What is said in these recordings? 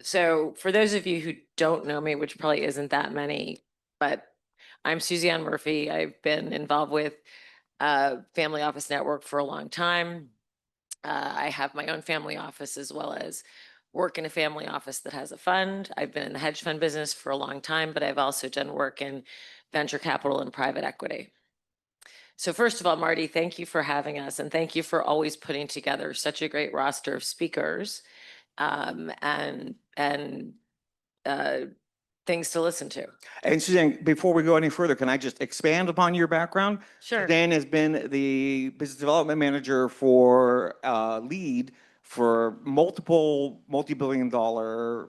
So for those of you who don't know me, which probably isn't that many, but I'm Suzanne Murphy. I've been involved with Family Office Network for a long time. I have my own family office as well as work in a family office that has a fund. I've been in the hedge fund business for a long time, but I've also done work in venture capital and private equity. So first of all, Marty, thank you for having us, and thank you for always putting together such a great roster of speakers and things to listen to. And Suzanne, before we go any further, can I just expand upon your background? Sure. Suzanne has been the business development manager for lead for multiple multi-billion-dollar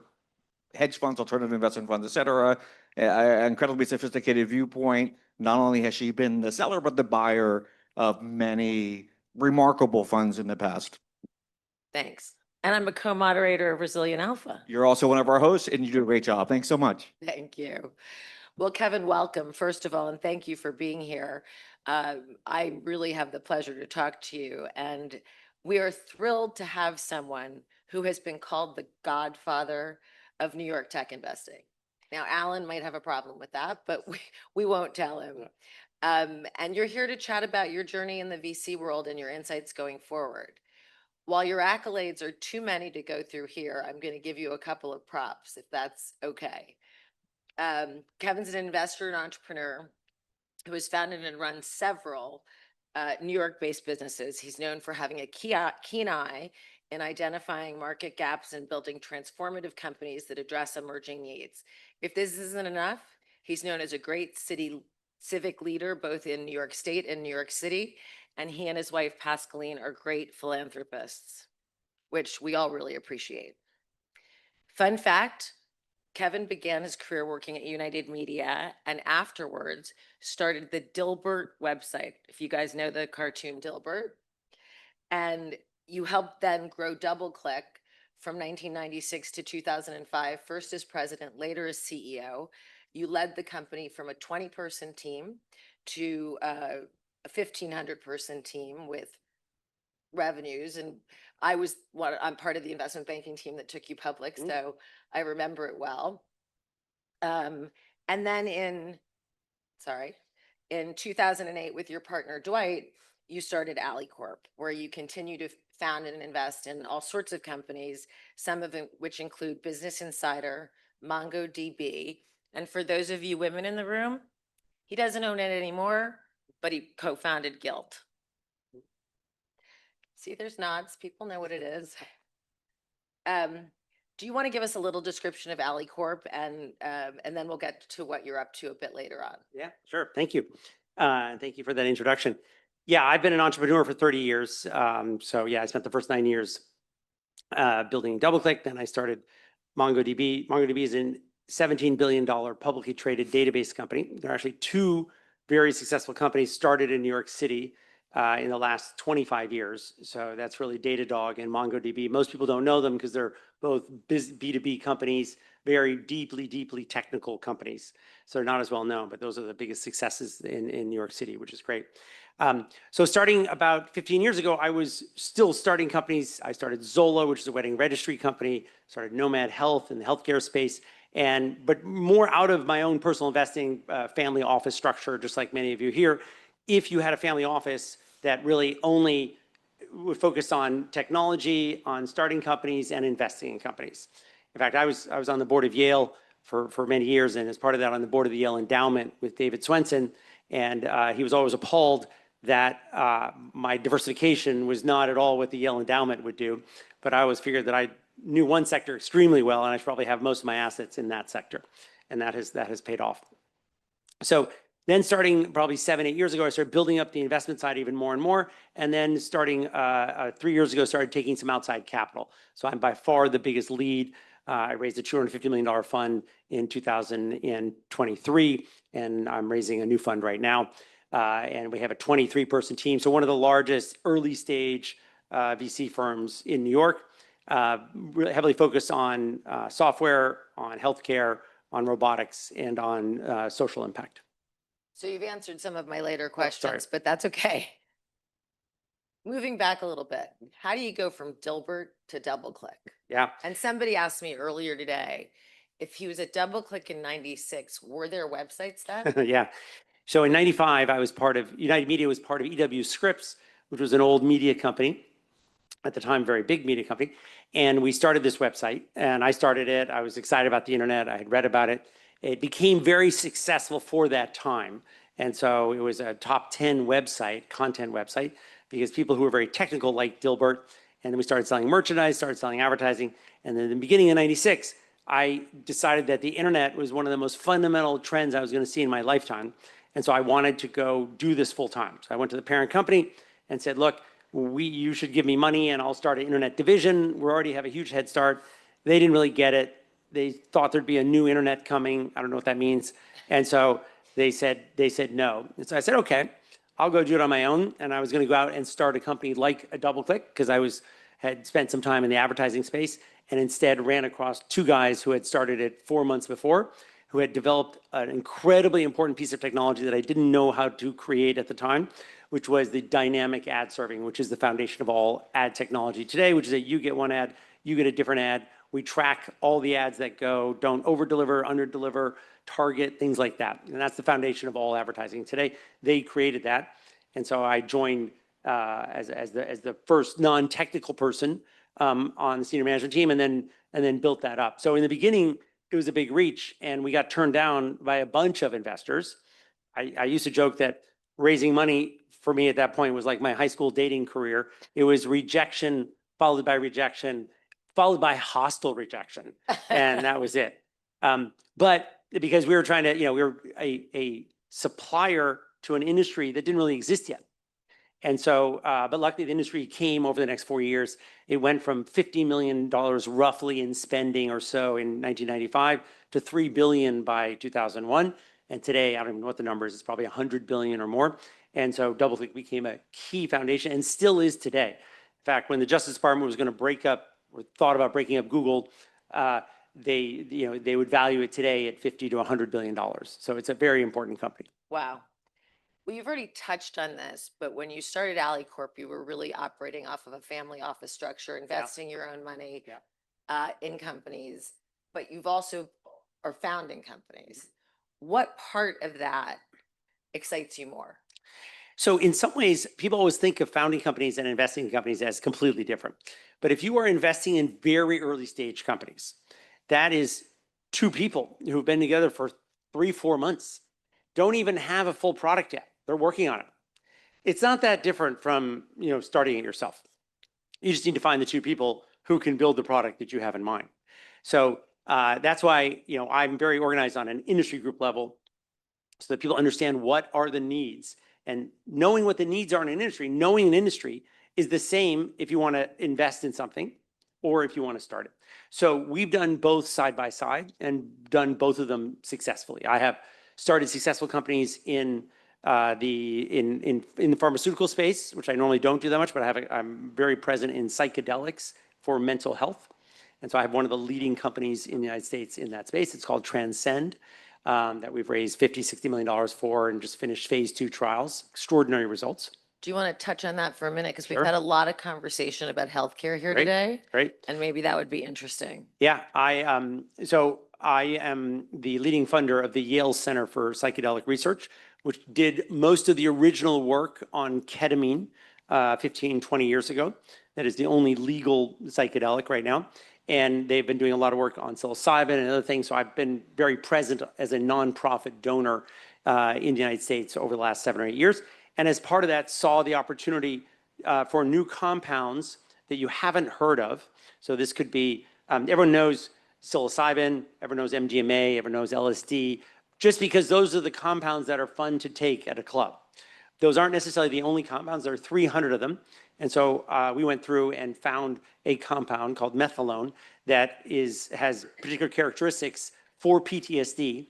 hedge funds, alternative investment funds, et cetera. Incredibly sophisticated viewpoint. Not only has she been the seller, but the buyer of many remarkable funds in the past. Thanks. And I'm a co-moderator of Resilient Alpha. You're also one of our hosts, and you do a great job. Thanks so much. Thank you. Well, Kevin, welcome, first of all, and thank you for being here. I really have the pleasure to talk to you, and we are thrilled to have someone who has been called the godfather of New York tech investing. Now, Alan might have a problem with that, but we won't tell him. And you're here to chat about your journey in the VC world and your insights going forward. While your accolades are too many to go through here, I'm going to give you a couple of props, if that's okay. Kevin's an investor and entrepreneur who has founded and run several New York-based businesses. He's known for having a keen eye in identifying market gaps and building transformative companies that address emerging needs. If this isn't enough, he's known as a great civic leader, both in New York State and New York City. And he and his wife, Pascaline, are great philanthropists, which we all really appreciate. Fun fact, Kevin began his career working at United Media and afterwards started the Dilbert website, if you guys know the cartoon Dilbert. And you helped then grow Doubleclick from 1996 to 2005, first as president, later as CEO. You led the company from a 20-person team to a 1,500-person team with revenues. And I'm part of the investment banking team that took you public, so I remember it well. And then in 2008, with your partner Dwight, you started Ali Corp, where you continue to found and invest in all sorts of companies, some of them which include Business Insider, MongoDB. And for those of you women in the room, he doesn't own it anymore, but he co-founded Guilt. See, there's nods. People know what it is. Do you want to give us a little description of Ali Corp, and then we'll get to what you're up to a bit later on? Yeah, sure. Thank you. Thank you for that introduction. Yeah, I've been an entrepreneur for 30 years. So yeah, I spent the first 9 years building Doubleclick. Then I started MongoDB. MongoDB is a $17 billion publicly traded database company. There are actually two very successful companies started in New York City in the last 25 years. So that's really Datadog and MongoDB. Most people don't know them because they're both B2B companies, very deeply technical companies. So they're not as well known, but those are the biggest successes in New York City, which is great. So starting about 15 years ago, I was still starting companies. I started Zola, which is a wedding registry company, started Nomad Health in the healthcare space, but more out of my own personal investing, family office structure, just like many of you here. If you had a family office that really only would focus on technology, on starting companies and investing in companies. In fact, I was on the board of Yale for many years, and as part of that, on the board of the Yale Endowment with David Swensen. And he was always appalled that my diversification was not at all what the Yale Endowment would do. But I always figured that I knew one sector extremely well, and I should probably have most of my assets in that sector. And that has paid off. So then starting probably 7, 8 years ago, I started building up the investment side even more and more. And then starting 3 years ago, started taking some outside capital. So I'm by far the biggest lead. I raised a $250 million fund in 2023, and I'm raising a new fund right now. And we have a 23-person team. So one of the largest early stage VC firms in New York, really heavily focused on software, on healthcare, on robotics, and on social impact. So you've answered some of my later questions, but that's okay. moving back a little bit, how do you go from Dilbert to Doubleclick? Yeah. And somebody asked me earlier today, if he was at Doubleclick in 96, were there websites then? Yeah. So in 95, I was part of, United Media was part of EW Scripps, which was an old media company, at the time, very big media company. And we started this website, and I started it. I was excited about the internet. I had read about it. It became very successful for that time. And so it was a top 10 website, content website, because people who were very technical like Dilbert, and then we started selling merchandise, started selling advertising. And then in the beginning of 96, I decided that the internet was one of the most fundamental trends I was going to see in my lifetime. And so I wanted to go do this full time. So I went to the parent company and said, look, you should give me money and I'll start an internet division. We already have a huge head start. They didn't really get it. They thought there'd be a new internet coming. I don't know what that means. And so they said no. And so I said, okay, I'll go do it on my own. And I was going to go out and start a company like a Doubleclick because I had spent some time in the advertising space, and instead ran across two guys who had started it 4 months before, who had developed an incredibly important piece of technology that I didn't know how to create at the time, which was the dynamic ad serving, which is the foundation of all ad technology today, which is that you get one ad, you get a different ad. We track all the ads that go, don't over-deliver, under-deliver, target, things like that. And that's the foundation of all advertising today. They created that. And so I joined as the first non-technical person on the senior management team, and then built that up. So in the beginning, it was a big reach, and we got turned down by a bunch of investors. I used to joke that raising money for me at that point was like my high school dating career. It was rejection, followed by hostile rejection, and that was it. But because we were trying to, we were a supplier to an industry that didn't really exist yet. And so, but luckily the industry came over the next 4 years. It went from $50 million roughly in spending or so in 1995 to $3 billion by 2001. And today, I don't even know what the number is, it's probably 100 billion or more. And so Doubleclick became a key foundation and still is today. In fact, when the Justice Department was going to break up or thought about breaking up Google, they would value it today at $50 to $100 billion. So it's a very important company. Wow. Well, you've already touched on this, but when you started Ali Corp, you were really operating off of a family office structure, investing your own money in companies, but you've also are founding companies. What part of that excites you more? So in some ways, people always think of founding companies and investing in companies as completely different. But if you are investing in very early stage companies, that is two people who've been together for 3-4 months, don't even have a full product yet. They're working on it. It's not that different from, starting it yourself. You just need to find the two people who can build the product that you have in mind. So that's why, I'm very organized on an industry group level so that people understand what are the needs. And knowing what the needs are in an industry is the same if you want to invest in something or if you want to start it. So we've done both side by side and done both of them successfully. I have started successful companies in the pharmaceutical space, which I normally don't do that much, but I'm very present in psychedelics for mental health. And so I have one of the leading companies in the United States in that space. It's called Transcend, that we've raised $50-60 million for and just finished phase 2 trials. Extraordinary results. Do you want to touch on that for a minute? Because Sure. we've had a lot of conversation about healthcare here today. Great. And maybe that would be interesting. Yeah, I am the leading funder of the Yale Center for Psychedelic Research, which did most of the original work on ketamine 15-20 years ago. That is the only legal psychedelic right now. And they've been doing a lot of work on psilocybin and other things. So I've been very present as a nonprofit donor in the United States over the last 7 or 8 years. And as part of that, saw the opportunity for new compounds that you haven't heard of. So this could be, everyone knows psilocybin, everyone knows MDMA, everyone knows LSD, just because those are the compounds that are fun to take at a club. Those aren't necessarily the only compounds. There are 300 of them. And so we went through and found a compound called methylone that has particular characteristics for PTSD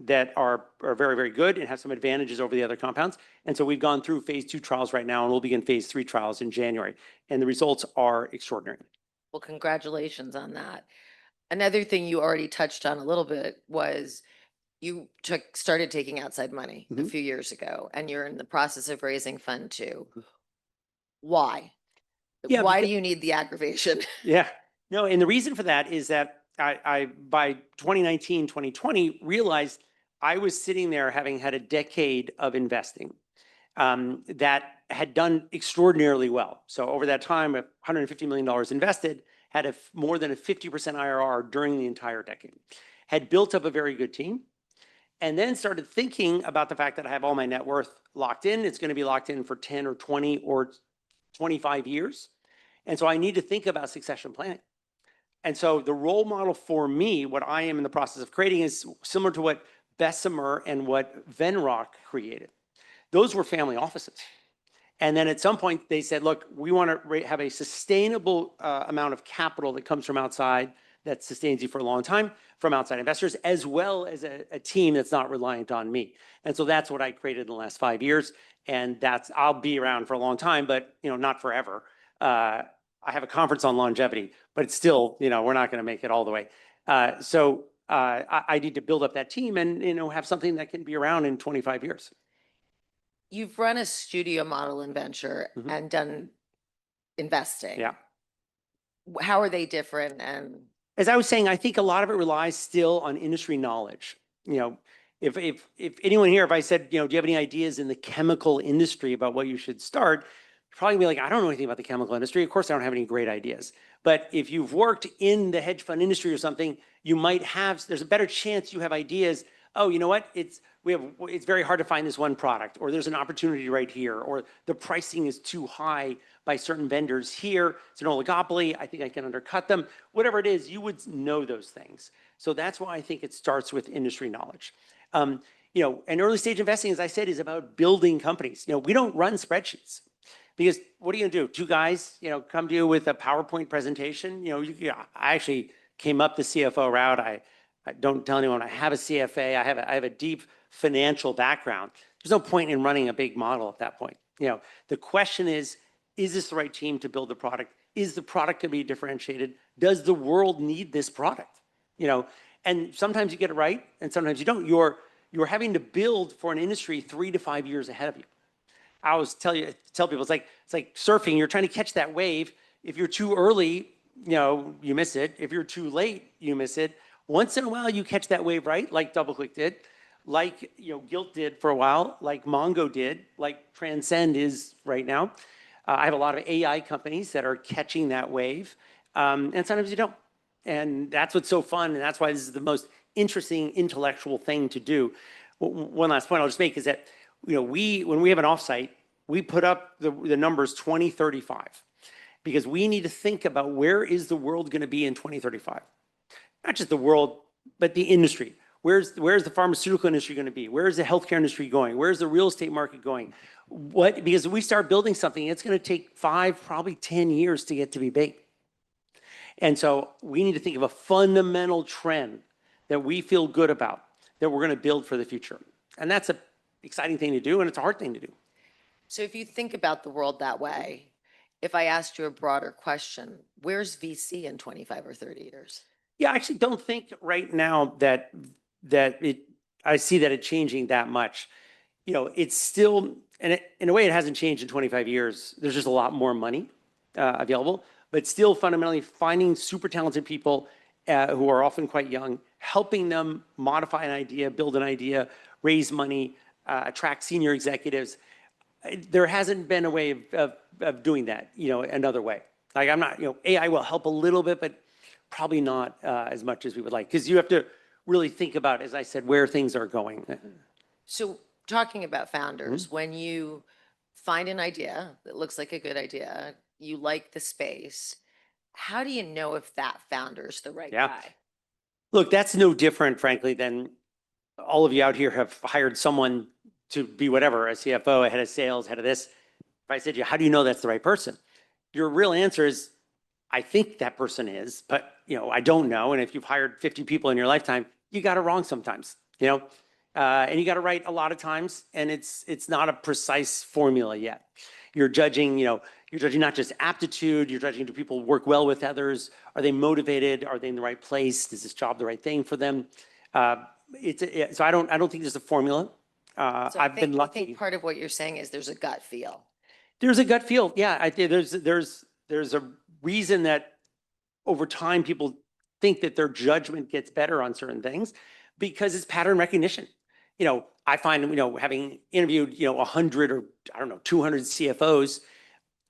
that are very, very good and have some advantages over the other compounds. And so we've gone through phase 2 trials right now, and we'll begin phase 3 trials in January. And the results are extraordinary. Well, congratulations on that. Another thing you already touched on a little bit was you started taking outside money a few years ago, and you're in the process of raising fund too. Why? Yeah, Why do you need the aggravation? Yeah. No, and the reason for that is that I by 2019, 2020, realized I was sitting there having had a decade of investing that had done extraordinarily well. So over that time, $150 million invested, had more than a 50% IRR during the entire decade, had built up a very good team, and then started thinking about the fact that I have all my net worth locked in. It's going to be locked in for 10 or 20 or 25 years. And so I need to think about succession planning. And so the role model for me, what I am in the process of creating, is similar to what Bessemer and what Venrock created. Those were family offices. And then at some point they said, look, we want to have a sustainable amount of capital that comes from outside, that sustains you for a long time, from outside investors, as well as a team that's not reliant on me. And so that's what I created in the last 5 years. And I'll be around for a long time, but not forever. I have a conference on longevity, but it's still, we're not going to make it all the way. So I need to build up that team and, have something that can be around in 25 years. You've run a studio model in venture and done investing. Yeah. How are they different? And As I was saying, I think a lot of it relies still on industry knowledge. If anyone here, if I said, do you have any ideas in the chemical industry about what you should start? You'd probably be like, I don't know anything about the chemical industry. Of course, I don't have any great ideas. But if you've worked in the hedge fund industry or something, you might have, there's a better chance you have ideas. Oh, you know what? It's very hard to find this one product, or there's an opportunity right here, or the pricing is too high by certain vendors here. It's an oligopoly. I think I can undercut them. Whatever it is, you would know those things. So that's why I think it starts with industry knowledge. And early stage investing, as I said, is about building companies. We don't run spreadsheets. Because what are you gonna do? Two guys, come to you with a PowerPoint presentation. I actually came up the CFO route. I don't tell anyone I have a CFA. I have a deep financial background. There's no point in running a big model at that point. The question is this the right team to build the product? Is the product gonna be differentiated? Does the world need this product? And sometimes you get it right, and sometimes you don't. You're having to build for an industry 3 to 5 years ahead of you. I always tell people, it's like surfing. You're trying to catch that wave. If you're too early, you miss it. If you're too late, you miss it. Once in a while, you catch that wave right, like Doubleclick did, like Gilt did for a while, like Mongo did, like Transcend is right now. I have a lot of AI companies that are catching that wave, and sometimes you don't. And that's what's so fun, and that's why this is the most interesting intellectual thing to do. One last point I'll just make is that when we have an offsite, we put up the numbers 2035 because we need to think about where is the world going to be in 2035. Not just the world, but the industry. Where's the pharmaceutical industry going to be? Where is the healthcare industry going? Where's the real estate market going? Because if we start building something, it's going to take 5, probably 10 years to get to be big. And so we need to think of a fundamental trend that we feel good about, that we're going to build for the future. And that's an exciting thing to do, and it's a hard thing to do. so if you think about the world that way, if I asked you a broader question, where's VC in 25 or 30 years? Yeah, I actually don't think right now that I see that it changing that much. It's still, and in a way it hasn't changed in 25 years. There's just a lot more money available, but still fundamentally finding super talented people who are often quite young, helping them modify an idea, build an idea, raise money, attract senior executives. There hasn't been a way of doing that, another way. Like I'm not, AI will help a little bit, but probably not as much as we would like, because you have to really think about, as I said, where things are going. So talking about founders, when you find an idea that looks like a good idea, you like the space, how do you know if that founder's the right guy? Look, that's no different, frankly, than all of you out here have hired someone to be whatever, a CFO, a head of sales, head of this. If I said to you, how do you know that's the right person? Your real answer is, I think that person is, but I don't know. And if you've hired 50 people in your lifetime, you got it wrong sometimes, and you got it right a lot of times. And it's not a precise formula yet. You're judging, you're judging not just aptitude, you're judging, do people work well with others? Are they motivated? Are they in the right place? Is this job the right thing for them? So I don't think there's a formula. So I've been lucky. I think part of what you're saying is there's a gut feel. There's a gut feel. Yeah, I think there's a reason that over time people think that their judgment gets better on certain things because it's pattern recognition. I find, having interviewed, 100 or I don't know, 200 CFOs,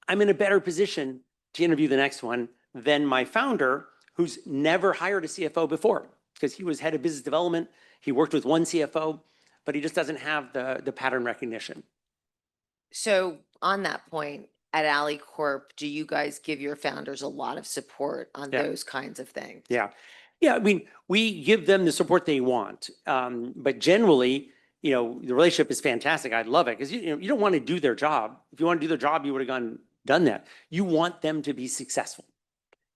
I'm in a better position to interview the next one than my founder, who's never hired a CFO before because he was head of business development. He worked with one CFO, but he just doesn't have the pattern recognition. So on that point, at Ali Corp, do you guys give your founders a lot of support on Yeah. those kinds of things? Yeah. Yeah. I mean, we give them the support they want. But generally, the relationship is fantastic. I love it because, you don't want to do their job. If you want to do their job, you would have done that. You want them to be successful.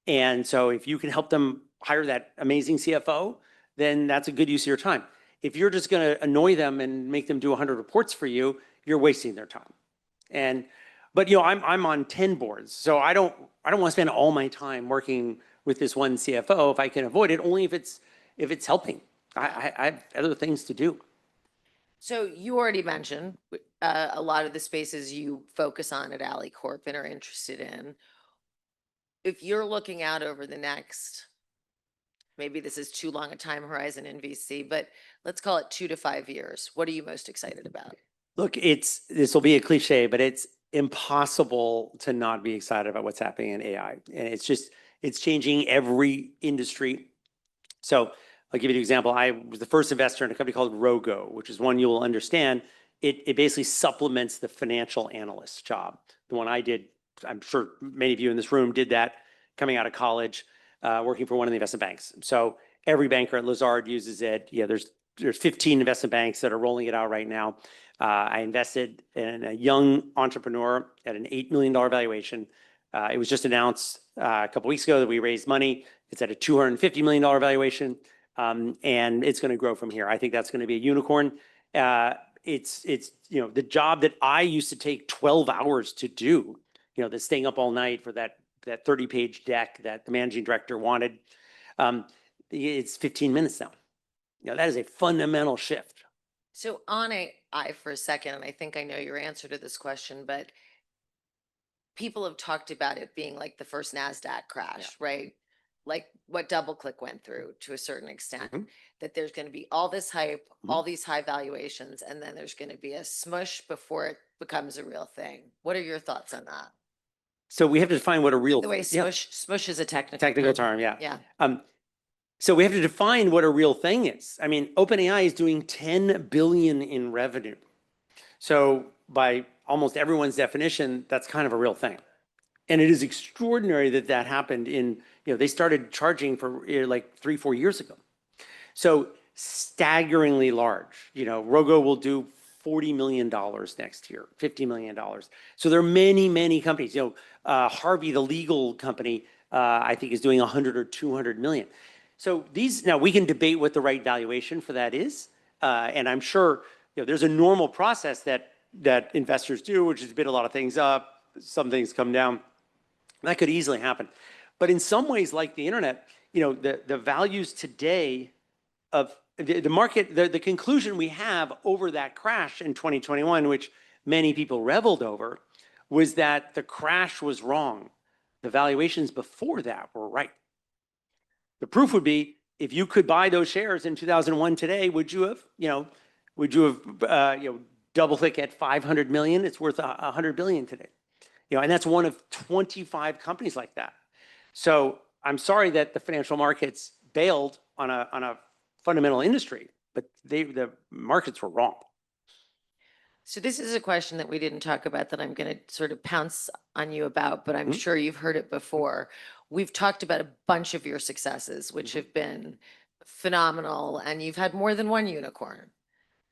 And so if you can help them hire that amazing CFO, then that's a good use of your time. If you're just going to annoy them and make them do 100 reports for you, you're wasting their time. But I'm on 10 boards, so I don't want to spend all my time working with this one CFO if I can avoid it, only if it's helping. I have other things to do. So you already mentioned a lot of the spaces you focus on at Ali Corp and are interested in. If you're looking out over the next, maybe this is too long a time horizon in VC, but let's call it 2 to 5 years, what are you most excited about? Look, this will be a cliche, but it's impossible to not be excited about what's happening in AI. And it's changing every industry. So I'll give you an example. I was the first investor in a company called Rogo, which is one you will understand. It basically supplements the financial analyst job. The one I did, I'm sure many of you in this room did that coming out of college, working for one of the investment banks. So every banker at Lazard uses it. Yeah, there's 15 investment banks that are rolling it out right now. I invested in a young entrepreneur at an $8 million valuation. It was just announced a couple weeks ago that we raised money. It's at a $250 million valuation, and it's going to grow from here. I think that's going to be a unicorn. It's the job that I used to take 12 hours to do. The staying up all night for that 30-page deck that the managing director wanted. It's 15 minutes now. That is a fundamental shift. So on AI for a second, and I think I know your answer to this question, but people have talked about it being like the first NASDAQ crash, right? Like what Doubleclick went through to a certain extent, that there's going to be all this hype, all these high valuations, and then there's going to be a smush before it becomes a real thing. What are your thoughts on that? So we have to define what a real The way smush is a technical term, yeah. Yeah. So we have to define what a real thing is. I mean, OpenAI is doing 10 billion in revenue. So by almost everyone's definition, that's kind of a real thing. And it is extraordinary that happened they started charging for like 3-4 years ago. So staggeringly large. Rogo will do $40 million next year, $50 million. So there are many, many companies. Harvey, the legal company, I think is doing 100 or 200 million. So now we can debate what the right valuation for that is. And I'm sure there's a normal process that investors do, which is bid a lot of things up, some things come down. That could easily happen. But in some ways, like the internet, the values today of the market, the conclusion we have over that crash in 2021, which many people reveled over, was that the crash was wrong. The valuations before that were right. The proof would be if you could buy those shares in 2001 today, would you have Doubleclick at 500 million? It's worth 100 billion today. And that's one of 25 companies like that. So I'm sorry that the financial markets bailed on a fundamental industry, but the markets were wrong. So this is a question that we didn't talk about that I'm going to sort of pounce on you about, but I'm sure you've heard it before. We've talked about a bunch of your successes, which have been phenomenal, and you've had more than one unicorn.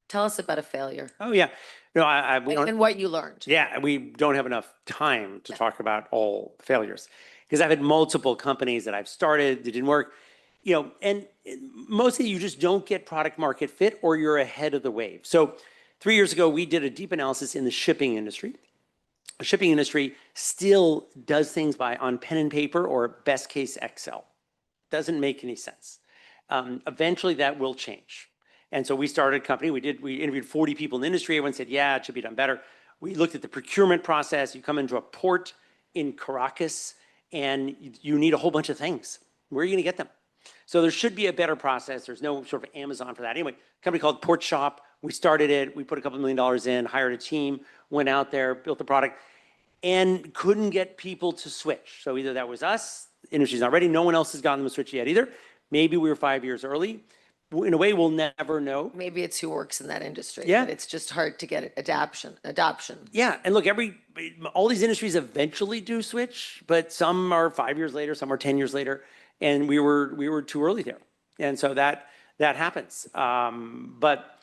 Tell us about a failure. Oh, yeah. And what you learned. Yeah, we don't have enough time to talk about all failures because I've had multiple companies that I've started that didn't work. And mostly you just don't get product market fit or you're ahead of the wave. So 3 years ago, we did a deep analysis in the shipping industry. The shipping industry still does things on pen and paper or best case Excel. Doesn't make any sense. Eventually that will change. And so we started a company. We interviewed 40 people in the industry. Everyone said, yeah, it should be done better. We looked at the procurement process. You come into a port in Caracas and you need a whole bunch of things. Where are you going to get them? So there should be a better process. There's no sort of Amazon for that. Anyway, a company called Port Shop. We started it. We put a couple $1 million in, hired a team, went out there, built the product, and couldn't get people to switch. So either that was us, the industry's not ready. No one else has gotten them to switch yet either. Maybe we were 5 years early. In a way, we'll never know. Maybe it's who works in that industry. Yeah. But it's just hard to get adoption. Yeah, and look, all these industries eventually do switch, but some are 5 years later, some are 10 years later, and we were too early there, and so that happens. But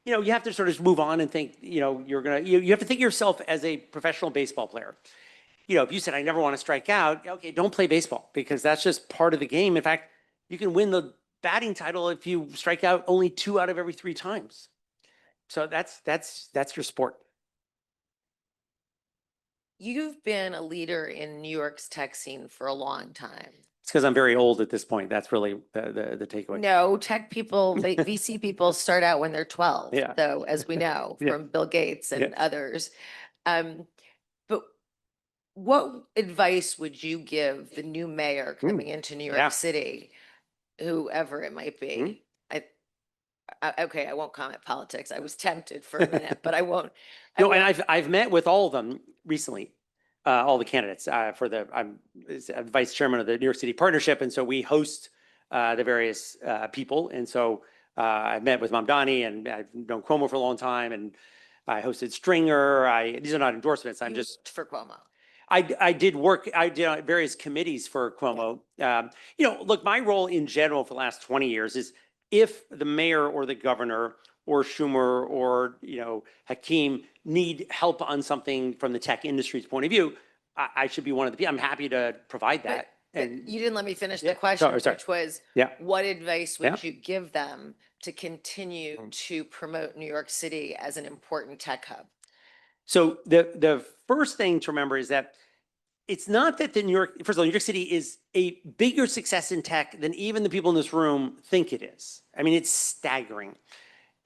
you have to sort of move on and think. You have to think of yourself as a professional baseball player. If you said I never want to strike out, okay, don't play baseball because that's just part of the game. In fact, you can win the batting title if you strike out only 2 out of every 3 times. So that's your sport. You've been a leader in New York's tech scene for a long time. It's because I'm very old at this point. That's really the takeaway. No, tech people, VC people start out when they're 12, Yeah. though, as we know Yeah. from Bill Gates and Yeah. others. But what advice would you give the new mayor coming into New York Yeah. City, whoever it might be? Okay, I won't comment politics. I was tempted for a minute, but I won't. No, and I've met with all of them recently, all the candidates I'm vice chairman of the New York City Partnership, and so we host the various people, and so I've met with Mamdani, and I've known Cuomo for a long time, and I hosted Stringer. These are not endorsements. I'm just for Cuomo. I did on various committees for Cuomo. Look, my role in general for the last 20 years is if the mayor or the governor or Schumer or Hakeem need help on something from the tech industry's point of view, I should be one of the people. I'm happy to provide that. But you didn't let me finish Yeah, the question, sorry. which was, Yeah. what advice would Yeah. you give them to continue to promote New York City as an important tech hub? So the first thing to remember is that it's not that first of all, New York City is a bigger success in tech than even the people in this room think it is. I mean, it's staggering.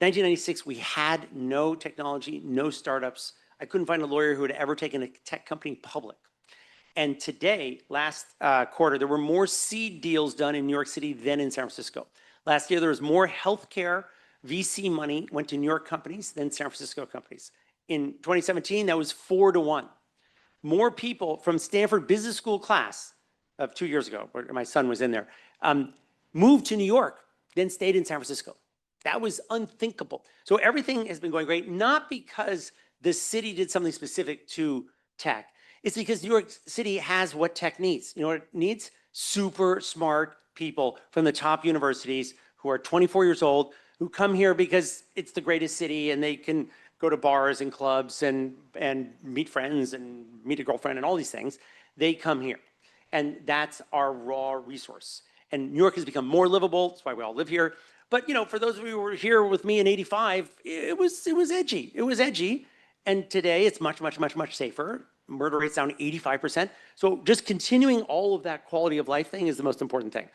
1996, we had no technology, no startups. I couldn't find a lawyer who had ever taken a tech company public. And today, last quarter, there were more seed deals done in New York City than in San Francisco. Last year, there was more healthcare VC money went to New York companies than San Francisco companies. In 2017, that was 4-1. More people from Stanford Business School class of 2 years ago, where my son was in there, moved to New York, then stayed in San Francisco. That was unthinkable. So everything has been going great, not because the city did something specific to tech. It's because New York City has what tech needs. You know what it needs? Super smart people from the top universities who are 24 years old, who come here because it's the greatest city and they can go to bars and clubs and meet friends and meet a girlfriend and all these things. They come here. And that's our raw resource. And New York has become more livable. That's why we all live here. But for those of you who were here with me in '85, it was edgy. It was edgy. And today it's much, much, much, much safer. Murder rate's down to 85%. So just continuing all of that quality of life thing is the most important thing.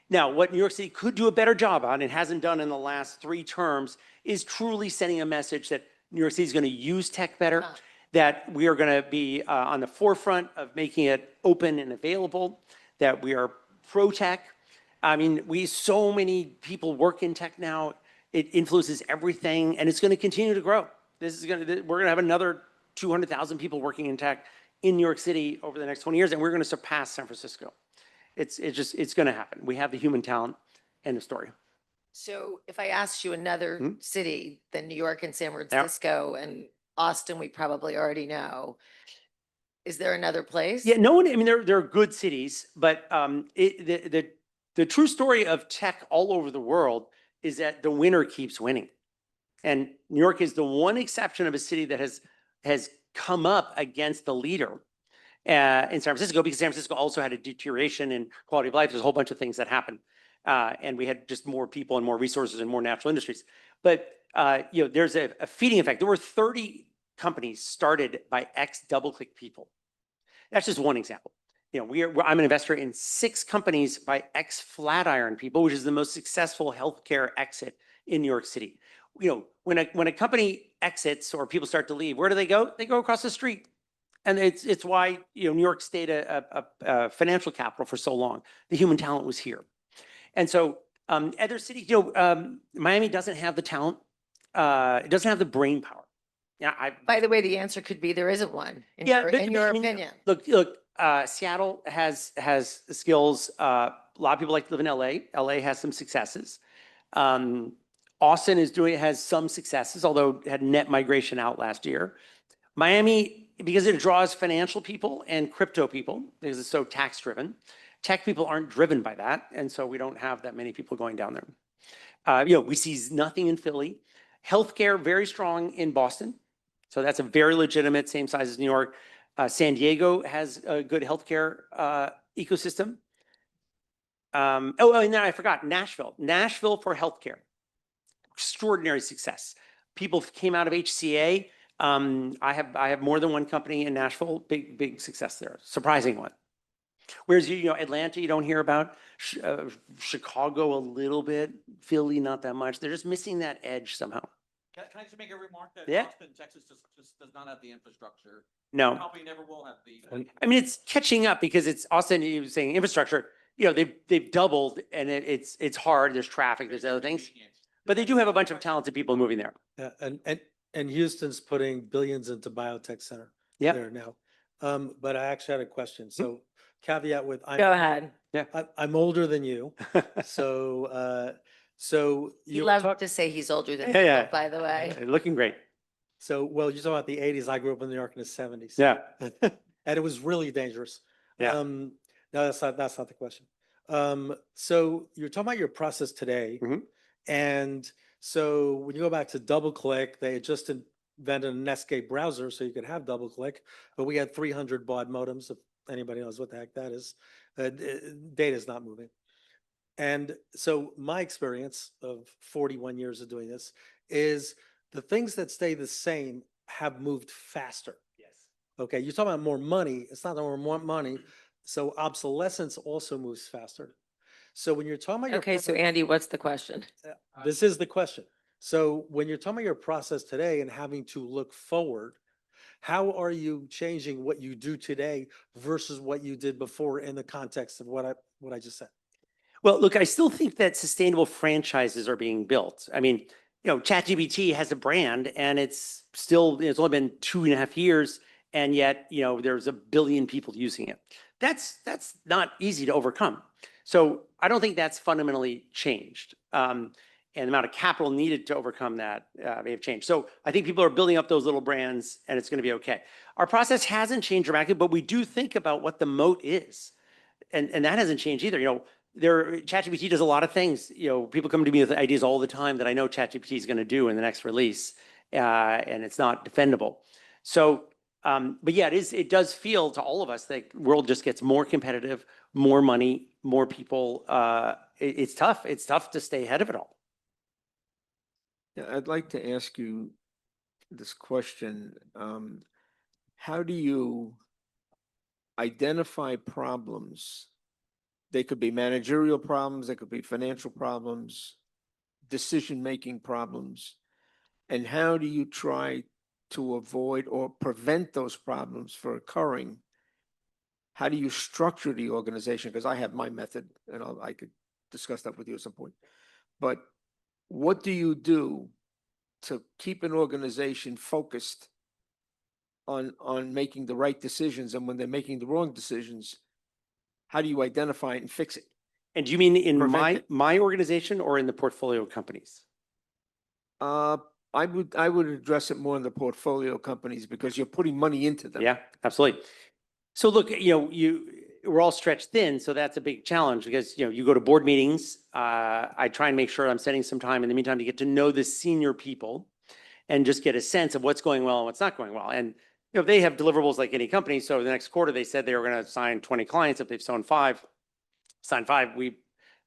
Now, what New York City could do a better job on, and hasn't done in the last 3 terms, is truly sending a message that New York City is going to use tech better, that we are going to be on the forefront of making it open and available, that we are pro-tech. I mean, so many people work in tech now. It influences everything, and it's going to continue to grow. We're going to have another 200,000 people working in tech in New York City over the next 20 years, and we're going to surpass San Francisco. It's going to happen. We have the human talent. End of story. So if I asked you another city than New York and San Francisco and Austin, we probably already know. Is there another place? Yeah, no one. I mean, there are good cities, but the true story of tech all over the world is that the winner keeps winning, and New York is the one exception of a city that has come up against the leader in San Francisco, because San Francisco also had a deterioration in quality of life. There's a whole bunch of things that happened, and we had just more people and more resources and more natural industries. But there's a feeding effect. There were 30 companies started by ex-Doubleclick people. That's just one example. I'm an investor in 6 companies by ex-Flatiron people, which is the most successful healthcare exit in New York City. when a company exits or people start to leave, where do they go? They go across the street. And it's why, New York stayed a financial capital for so long. The human talent was here. And so other cities, Miami doesn't have the talent. It doesn't have the brain power. Yeah, By the way, the answer could be there isn't one, in Yeah, your, but- in but your I mean, opinion. Look, Seattle has skills. A lot of people like to live in LA. LA has some successes. Austin has some successes, although it had net migration out last year. Miami, because it draws financial people and crypto people, because it's so tax driven. Tech people aren't driven by that, and so we don't have that many people going down there. We see nothing in Philly. Healthcare very strong in Boston, so that's a very legitimate, same size as New York. San Diego has a good healthcare ecosystem. And then I forgot Nashville. Nashville for healthcare, extraordinary success. People came out of HCA. I have more than one company in Nashville. Big success there. Surprising one. Whereas Atlanta, you don't hear about. Chicago a little bit. Philly not that much. They're just missing that edge somehow. Can I just make a remark that Yeah. Austin, Texas just does not have the infrastructure. No. Probably never will have the. I mean, it's catching up because it's Austin. You were saying infrastructure. They've doubled, and it's hard. There's traffic. There's other things, but they do have a bunch of talented people moving there. Yeah, and Houston's putting billions into biotech center Yep. there now. But I actually had a question. So caveat with, Go ahead. I'm older than you. So He you loved talk, to say he's older than Yeah. people, by the way. Looking great. well, you talk about the 80s. I grew up in New York in the 70s. Yeah. And it was really dangerous. Yeah. No, that's not the question. So you're talking about your process today. Mhm. And so when you go back to Doubleclick, they had just invented a Netscape browser so you could have Doubleclick, but we had 300 baud modems, if anybody knows what the heck that is. Data is not moving. And so my experience of 41 years of doing this is the things that stay the same have moved faster. Yes. Okay, you're talking about more money. It's not that we want money. So obsolescence also moves faster. So when you're talking about your Okay, so Andy, what's the question? this is the question. So when you're talking about your process today and having to look forward, how are you changing what you do today versus what you did before in the context of what I just said? Well, look, I still think that sustainable franchises are being built. I mean, ChatGPT has a brand, and it's only been 2.5 years, and yet there's 1 billion people using it. That's not easy to overcome. So I don't think that's fundamentally changed. And the amount of capital needed to overcome that may have changed. So I think people are building up those little brands, and it's going to be okay. Our process hasn't changed dramatically, but we do think about what the moat is. And that hasn't changed either. ChatGPT does a lot of things. People come to me with ideas all the time that I know ChatGPT is going to do in the next release, and it's not defendable. So, but yeah, it does feel to all of us that the world just gets more competitive, more money, more people. It's tough. It's tough to stay ahead of it all. Yeah, I'd like to ask you this question. How do you identify problems? They could be managerial problems, they could be financial problems, decision-making problems. And how do you try to avoid or prevent those problems from occurring? How do you structure the organization? Because I have my method, and I could discuss that with you at some point. But what do you do to keep an organization focused on making the right decisions? And when they're making the wrong decisions, how do you identify it and fix it? And do you mean in Prevent it. my organization or in the portfolio companies? I would address it more in the portfolio companies because you're putting money into them. Yeah, absolutely. So look, we're all stretched thin, so that's a big challenge because you go to board meetings. I try and make sure I'm spending some time in the meantime to get to know the senior people and just get a sense of what's going well and what's not going well. And they have deliverables like any company. So the next quarter they said they were going to sign 20 clients. If they've signed five, we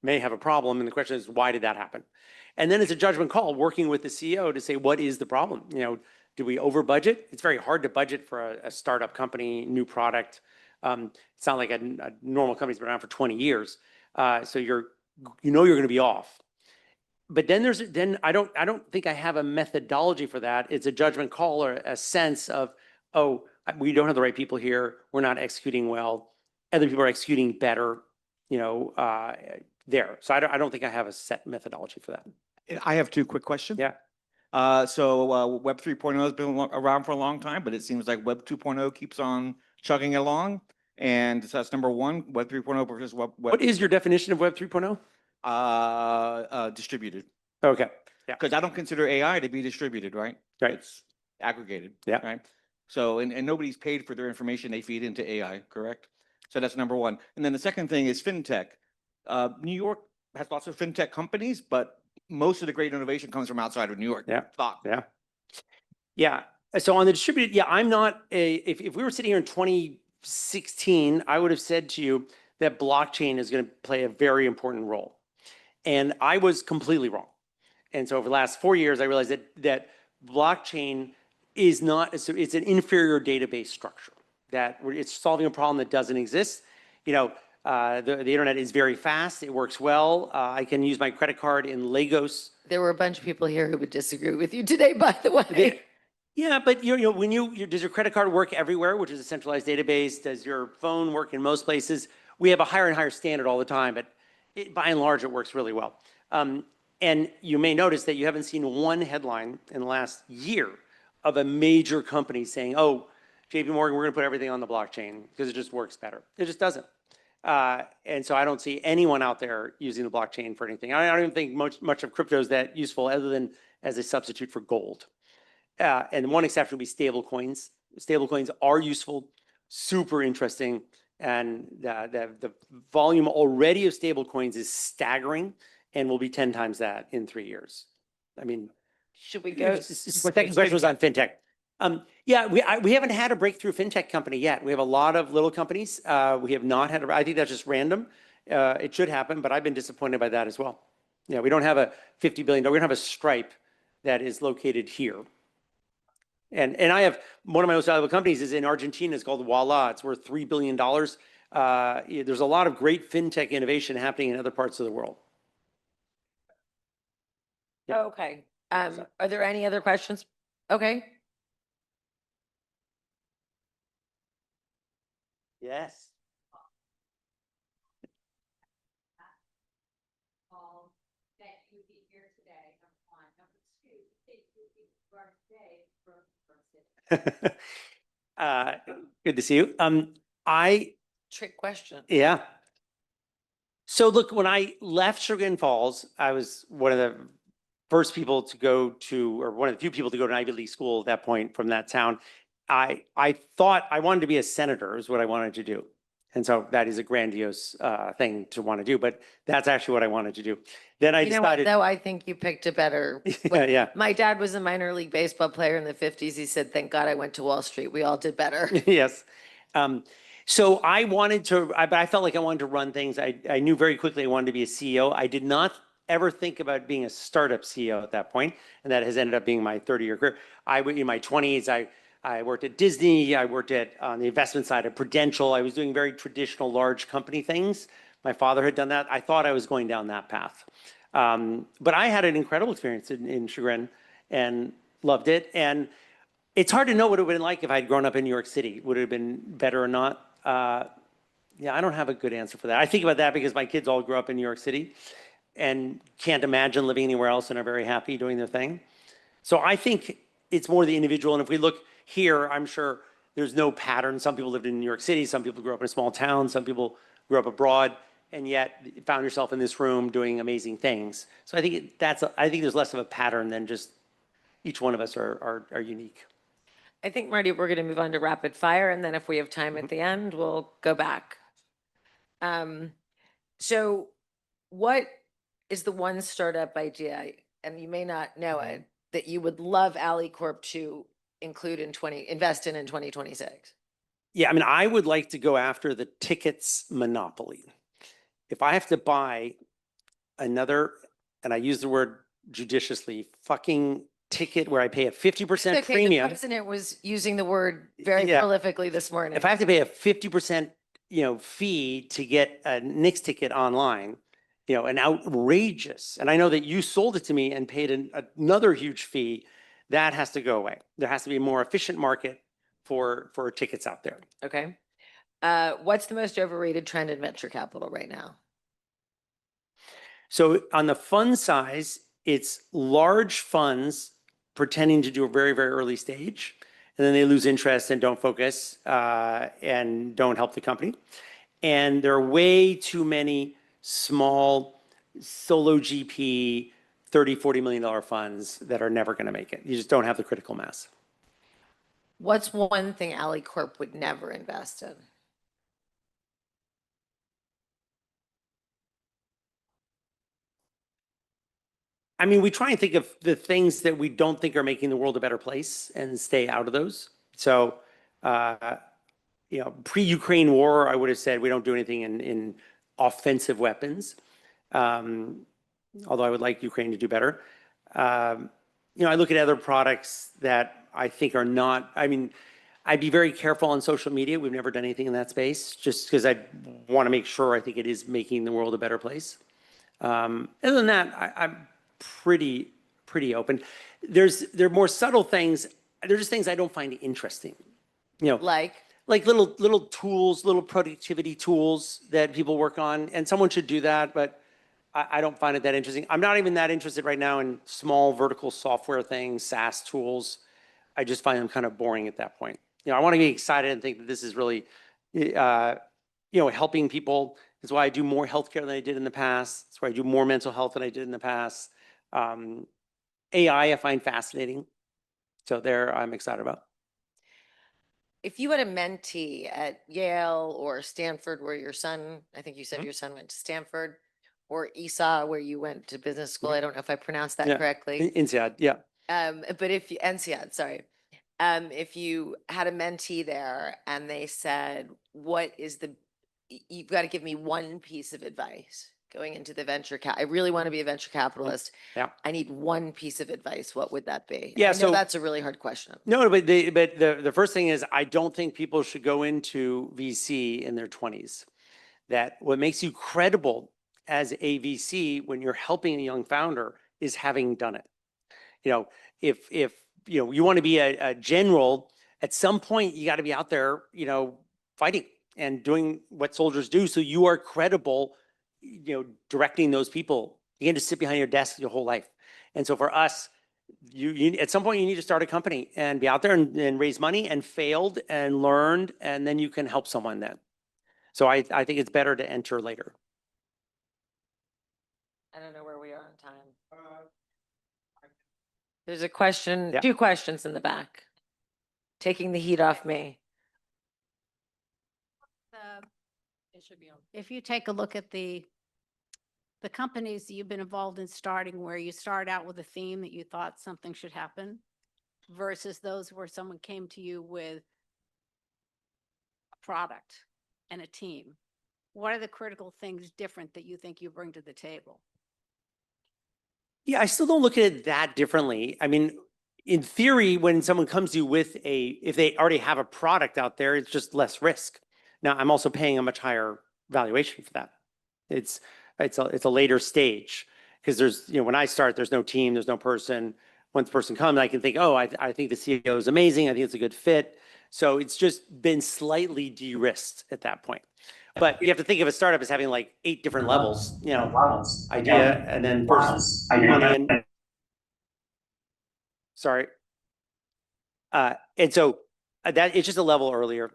may have a problem. And the question is, why did that happen? And then it's a judgment call working with the CEO to say, what is the problem? Do we over budget? It's very hard to budget for a startup company, new product. It's not like a normal company's been around for 20 years. So you're going to be off. But then I don't think I have a methodology for that. It's a judgment call or a sense of, oh, we don't have the right people here. We're not executing well. Other people are executing better, there. So I don't think I have a set methodology for that. I have two quick questions. Yeah. Web 3.0 has been around for a long time, but it seems like Web 2.0 keeps on chugging along. And so that's number one, Web 3.0 versus Web. What is your definition of Web 3.0? Distributed. Okay. Yeah. Because I don't consider AI to be distributed, right? Right. It's aggregated. Yeah. Right. So, and nobody's paid for their information they feed into AI, correct? So that's number one. And then the second thing is fintech. New York has lots of fintech companies, but most of the great innovation comes from outside of New York. Yeah. Thought. Yeah. Yeah. So on the distributed, I'm not if we were sitting here in 2016, I would have said to you that blockchain is going to play a very important role. And I was completely wrong. And so over the last 4 years, I realized that blockchain is not, it's an inferior database structure, that it's solving a problem that doesn't exist. The internet is very fast. It works well. I can use my credit card in Lagos. There were a bunch of people here who would disagree with you today, by the way. Yeah, but when does your credit card work everywhere, which is a centralized database? Does your phone work in most places? We have a higher and higher standard all the time, but by and large, it works really well. And you may notice that you haven't seen one headline in the last year of a major company saying, oh, JP Morgan, we're going to put everything on the blockchain because it just works better. It just doesn't. And so I don't see anyone out there using the blockchain for anything. I don't even think much of crypto is that useful other than as a substitute for gold. And one exception would be stable coins. Stable coins are useful, super interesting. And the volume already of stable coins is staggering and will be 10 times that in 3 years. I mean, Should we go? second question was on fintech. We haven't had a breakthrough fintech company yet. We have a lot of little companies. We have not had, I think that's just random. It should happen, but I've been disappointed by that as well. Yeah, we don't have a $50 billion, we don't have a Stripe that is located here. And I have, one of my most valuable companies is in Argentina. It's called Voila. It's worth $3 billion. There's a lot of great fintech innovation happening in other parts of the world. Yeah. Okay. Are there any other questions? Okay. Yes. That you be here today, number one. Number two, that you be here today Good to see you. Trick question. Yeah. So look, when I left Sugar Falls, I was one of the first people to go to, or one of the few people to go to an Ivy League school at that point from that town. I thought I wanted to be a senator is what I wanted to do. And so that is a grandiose thing to want to do, but that's actually what I wanted to do. Then I You know what, decided. though? I think you picked a better. Yeah. My dad was a minor league baseball player in the 50s. He said, thank God I went to Wall Street. We all did better. Yes. So I wanted to, but I felt like I wanted to run things. I knew very quickly I wanted to be a CEO. I did not ever think about being a startup CEO at that point, and that has ended up being my 30-year career. In my 20s, I worked at Disney. I worked on the investment side at Prudential. I was doing very traditional large company things. My father had done that. I thought I was going down that path. But I had an incredible experience in Chagrin and loved it. And it's hard to know what it would have been like if I'd grown up in New York City. Would it have been better or not? Yeah, I don't have a good answer for that. I think about that because my kids all grew up in New York City and can't imagine living anywhere else and are very happy doing their thing. So I think it's more the individual. And if we look here, I'm sure there's no pattern. Some people lived in New York City. Some people grew up in a small town. Some people grew up abroad and yet found yourself in this room doing amazing things. So I think I think there's less of a pattern than just each one of us are unique. I think, Marty, we're going to move on to rapid fire, and then if we have time at the end, we'll go back. So what is the one startup idea, and you may not know it, that you would love AlleyCorp to include invest in 2026? Yeah, I mean, I would like to go after the tickets monopoly. If I have to buy another, and I use the word judiciously, fucking ticket where I pay a 50% Okay, premium. the president was using the word very Yeah. prolifically this morning. If I have to pay a 50%, fee to get a Knicks ticket online, an outrageous, and I know that you sold it to me and paid another huge fee, that has to go away. There has to be a more efficient market for tickets out there. Okay. What's the most overrated trend in venture capital right now? So on the fund size, it's large funds pretending to do a very, very early stage, and then they lose interest and don't focus and don't help the company. And there are way too many small solo GP, $30-40 million funds that are never going to make it. You just don't have the critical mass. What's one thing Ali Corp would never invest in? I mean, we try and think of the things that we don't think are making the world a better place and stay out of those. So, pre-Ukraine war, I would have said we don't do anything in offensive weapons. Although I would like Ukraine to do better. I look at other products that I think are not, I mean, I'd be very careful on social media. We've never done anything in that space just because I want to make sure I think it is making the world a better place. Other than that, I'm pretty open. There are more subtle things. They're just things I don't find interesting. Like little tools, little productivity tools that people work on, and someone should do that, but I don't find it that interesting. I'm not even that interested right now in small vertical software things, SaaS tools. I just find them kind of boring at that point. I want to be excited and think that this is really, helping people. That's why I do more healthcare than I did in the past. That's why I do more mental health than I did in the past. AI I find fascinating. So there I'm excited about. if you had a mentee at Yale or Stanford, where your son, I think you said your son went to Stanford, or ESA, where you went to business school. I don't know if I pronounced that Yeah. correctly. INSEAD, yeah. But if you, NCAD, sorry. If you had a mentee there and they said, you've got to give me one piece of advice going into the I really want to be a venture capitalist. Yeah. I need one piece of advice. What would that be? Yeah, I know so- that's a really hard question. No, but the first thing is I don't think people should go into VC in their 20s. That what makes you credible as a VC when you're helping a young founder is having done it. If you want to be a general, at some point you got to be out there, fighting and doing what soldiers do. So you are credible, directing those people. You can't just sit behind your desk your whole life. And so for us, you at some point you need to start a company and be out there and raise money and failed and learned, and then you can help someone then. So I think it's better to enter later. I don't know where we are on time. There's a question, Yeah. 2 questions in the back. Taking the heat off me. It should be on. If you take a look at the companies that you've been involved in starting, where you start out with a theme that you thought something should happen versus those where someone came to you with a product and a team, what are the critical things different that you think you bring to the table? Yeah, I still don't look at it that differently. I mean, in theory, when someone comes to you with if they already have a product out there, it's just less risk. Now, I'm also paying a much higher valuation for that. It's a later stage because there's, when I start, there's no team, there's no person. Once the person comes, I can think, oh, I think the CEO is amazing. I think it's a good fit. So it's just been slightly de-risked at that point. But you have to think of a startup as having like 8 different levels, idea, and then first money in. Sorry. And so that it's just a level earlier.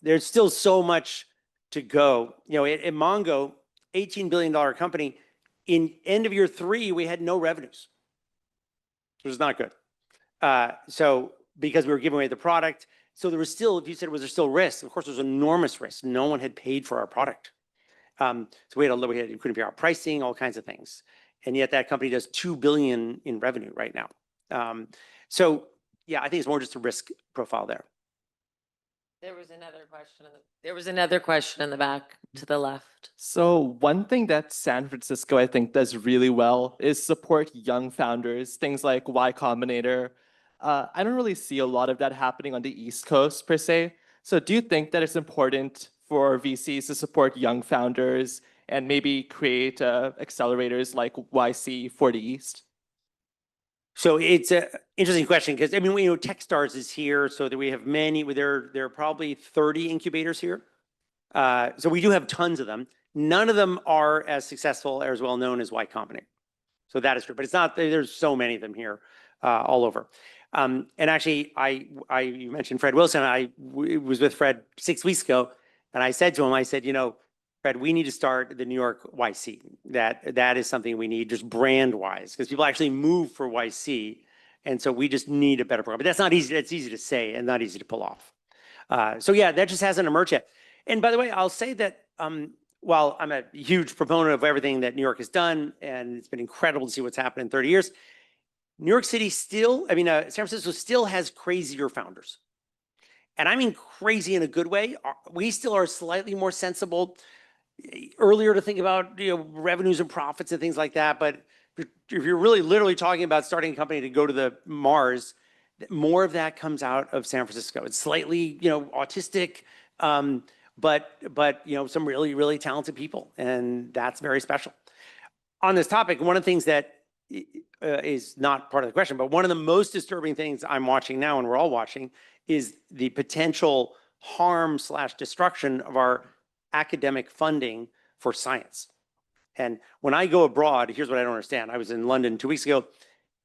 There's still so much to go. At Mongo, $18 billion company, in end of year 3, we had no revenues, which is not good. So because we were giving away the product, so there was still, if you said, was there still risk? Of course, there's enormous risk. No one had paid for our product. So we couldn't figure out pricing, all kinds of things. And yet that company does $2 billion in revenue right now. So yeah, I think it's more just a risk profile there. There was another question in the back to the left. So one thing that San Francisco, I think, does really well is support young founders, things like Y Combinator. I don't really see a lot of that happening on the East Coast per se. So do you think that it's important for VCs to support young founders and maybe create accelerators like YC for the East? So it's an interesting question because I mean, Techstars is here, so that we have many. There are probably 30 incubators here. So we do have tons of them. None of them are as successfw or as well known as Y Combinator. So that is true, but it's not. There's so many of them here, all over. And actually, you mentioned Fred Wilson. I was with Fred 6 weeks ago, and I said to him, I said, Fred, we need to start the New York YC. That is something we need, just brand wise, because people actually move for YC, and so we just need a better program. But that's not easy. That's easy to say and not easy to pull off. So yeah, that just hasn't emerged yet. And by the way, I'll say that while I'm a huge proponent of everything that New York has done, and it's been incredible to see what's happened in 30 years, New York City still, San Francisco still has crazier founders. And I mean crazy in a good way. We still are slightly more sensible, earlier to think about revenues and profits and things like that. But if you're really literally talking about starting a company to go to the Mars, more of that comes out of San Francisco. It's slightly autistic, but some really, really talented people, and that's very special. On this topic, one of the things that is not part of the question, but one of the most disturbing things I'm watching now, and we're all watching, is the potential harm/destruction of our academic funding for science. And when I go abroad, here's what I don't understand. I was in London 2 weeks ago.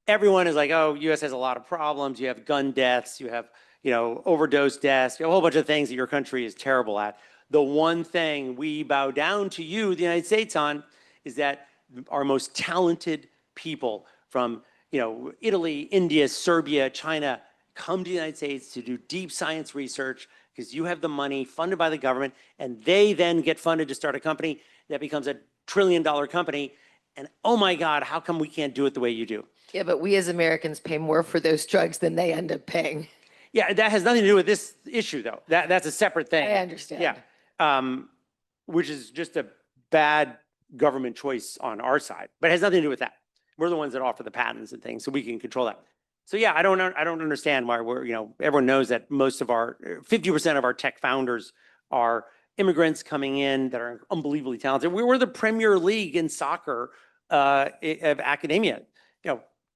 Everyone is like, oh, US has a lot of problems. You have gun deaths, you have overdose deaths, you have a whole bunch of things that your country is terrible at. The one thing we bow down to you, the United States, on is that our most talented people from Italy, India, Serbia, China come to the United States to do deep science research because you have the money funded by the government, and they then get funded to start a company that becomes a $1 trillion company. And oh my God, how come we can't do it the way you do? Yeah, but we as Americans pay more for those drugs than they end up paying. Yeah, that has nothing to do with this issue, though. That's a separate thing. I understand. Yeah, which is just a bad government choice on our side, but it has nothing to do with that. We're the ones that offer the patents and things, so we can control that. So yeah, I don't understand why we're, everyone knows that most of our 50% of our tech founders are immigrants coming in that are unbelievably talented. We're the Premier League in soccer of academia.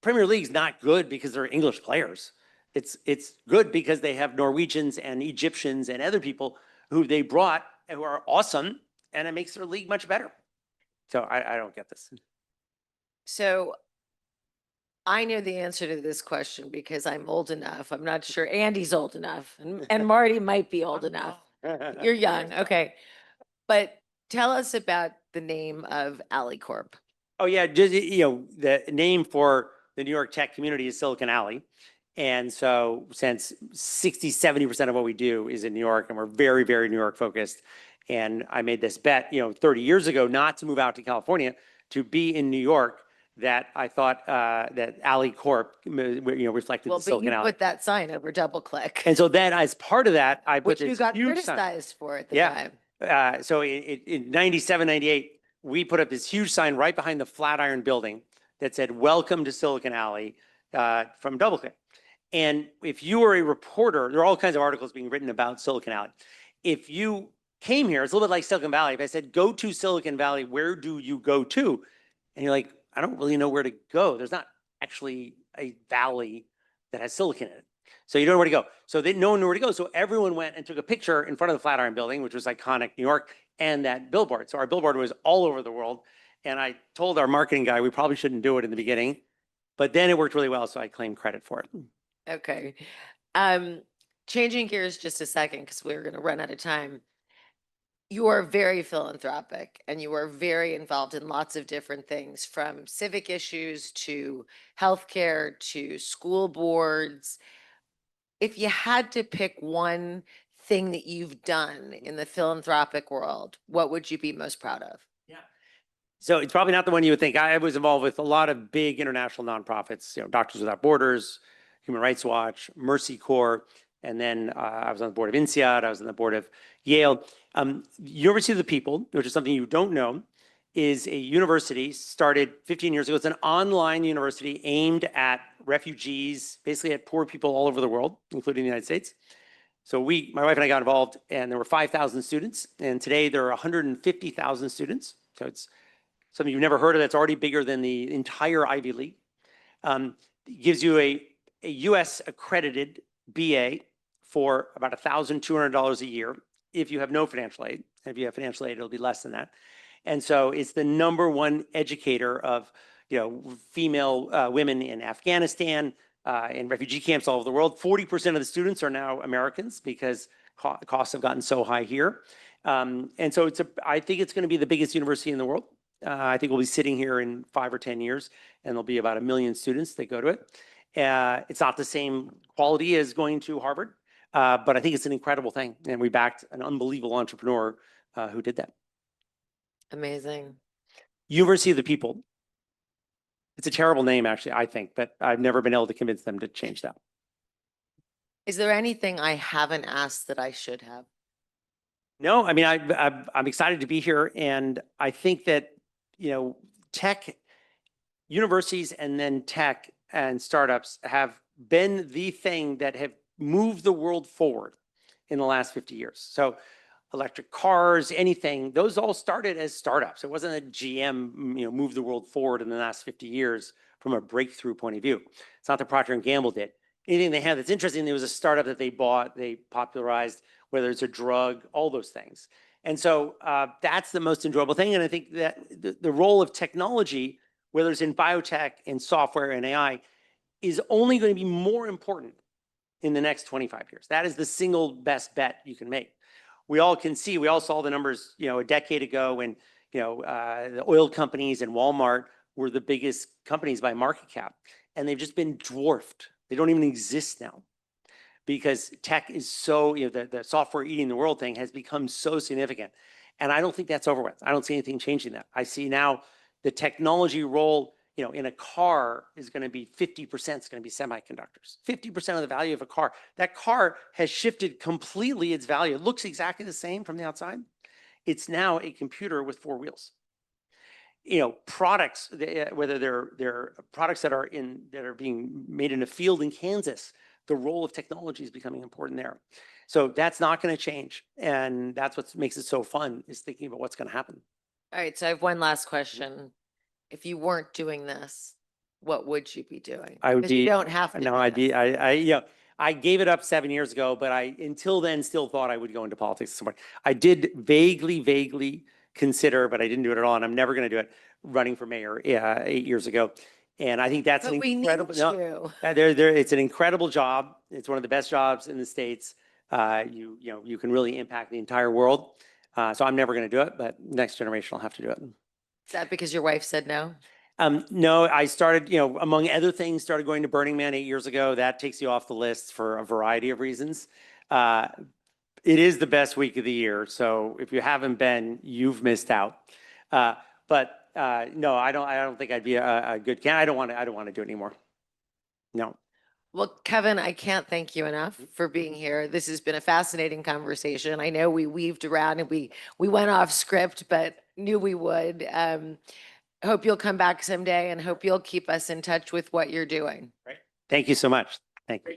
Premier League's not good because they're English players. It's good because they have Norwegians and Egyptians and other people who they brought and who are awesome, and it makes their league much better. So I don't get this. So I know the answer to this question because I'm old enough. I'm not sure Andy's old enough, and Marty might be old enough. You're young, okay. But tell us about the name of Ali Corp. Oh yeah, just the name for the New York tech community is Silicon Alley. And so since 60-70% of what we do is in New York, and we're very, very New York focused. And I made this bet, 30 years ago, not to move out to California, to be in New York, that I thought that Ali Corp, reflected the Silicon But you Alley. put that sign over Doubleclick, And so then as part of that, I put which this you got huge sign. criticized for at the Yeah. time. So in 97, 98, we put up this huge sign right behind the Flatiron building that said, "Welcome to Silicon Alley," from Doubleclick. And if you were a reporter, there are all kinds of articles being written about Silicon Alley. If you came here, it's a little bit like Silicon Valley. If I said, go to Silicon Valley, where do you go to? And you're like, I don't really know where to go. There's not actually a valley that has silicon in it. So you don't know where to go. So no one knew where to go. So everyone went and took a picture in front of the Flatiron building, which was iconic New York, and that billboard. So our billboard was all over the world. And I told our marketing guy we probably shouldn't do it in the beginning, but then it worked really well. So I claim credit for it. Okay. Changing gears just a second, because we're going to run out of time. You are very philanthropic, and you are very involved in lots of different things, from civic issues to healthcare to school boards. If you had to pick one thing that you've done in the philanthropic world, what would you be most proud of? Yeah. So it's probably not the one you would think. I was involved with a lot of big international nonprofits, Doctors Without Borders, Human Rights Watch, Mercy Corps, and then I was on the board of INSEAD, I was on the board of Yale. University of the People, which is something you don't know, is a university started 15 years ago. It's an online university aimed at refugees, basically at poor people all over the world, including the United States. So my wife and I got involved, and there were 5,000 students, and today there are 150,000 students So it's something you've never heard of that's already bigger than the entire Ivy League. It gives you a US accredited BA for about $1,200 a year if you have no financial aid. If you have financial aid, it'll be less than that. And so it's the #1 educator of, female women in Afghanistan, in refugee camps all over the world. 40% of the students are now Americans because costs have gotten so high here. And so I think it's going to be the biggest university in the world. I think we'll be sitting here in 5 or 10 years, and there'll be about 1 million students that go to it. It's not the same quality as going to Harvard, but I think it's an incredible thing. And we backed an unbelievable entrepreneur who did that. Amazing. University of the People. It's a terrible name, actually, I think, but I've never been able to convince them to change that. Is there anything I haven't asked that I should have? No, I mean, I'm excited to be here, and I think that, tech, universities and then tech and startups have been the thing that have moved the world forward in the last 50 years. So electric cars, anything, those all started as startups. It wasn't a GM, moved the world forward in the last 50 years from a breakthrough point of view. It's not that Procter & Gamble did. Anything they have that's interesting, there was a startup that they bought, they popularized, whether it's a drug, all those things. And so that's the most enjoyable thing. And I think that the role of technology, whether it's in biotech and software and AI, is only going to be more important in the next 25 years. That is the single best bet you can make. We all saw the numbers, a decade ago when, the oil companies and Walmart were the biggest companies by market cap, and they've just been dwarfed. They don't even exist now because tech is so, the software eating the world thing has become so significant. And I don't think that's over with. I don't see anything changing that. I see now the technology role, in a car is going to be 50% is going to be semiconductors. 50% of the value of a car. That car has shifted completely its value. It looks exactly the same from the outside. It's now a computer with 4 wheels. Products, whether they're products that are being made in a field in Kansas, the role of technology is becoming important there. So that's not going to change. And that's what makes it so fun, is thinking about what's going to happen. All right, so I have one last question. If you weren't doing this, what would you be doing? I would 'Cause you be- don't have to. No, do I'd be, this. I gave it up 7 years ago, but I, until then, still thought I would go into politics at some point. I did vaguely consider, but I didn't do it at all, and I'm never going to do it, running for mayor 8 years ago. And I think that's But an we need incredible, you. it's an incredible job. It's one of the best jobs in the States. You can really impact the entire world. So I'm never going to do it, but next generation will have to do it. Is that because your wife said no? No, I started, among other things, started going to Burning Man 8 years ago. That takes you off the list for a variety of reasons. It is the best week of the year. So if you haven't been, you've missed out. But no, I don't think I'd be a good candidate. I don't want to do it anymore. No. Well, Kevin, I can't thank you enough for being here. This has been a fascinating conversation. I know we weaved around and we went off script, but knew we would. Hope you'll come back someday and hope you'll keep us in touch with what you're doing. Thank you so much. Thank you.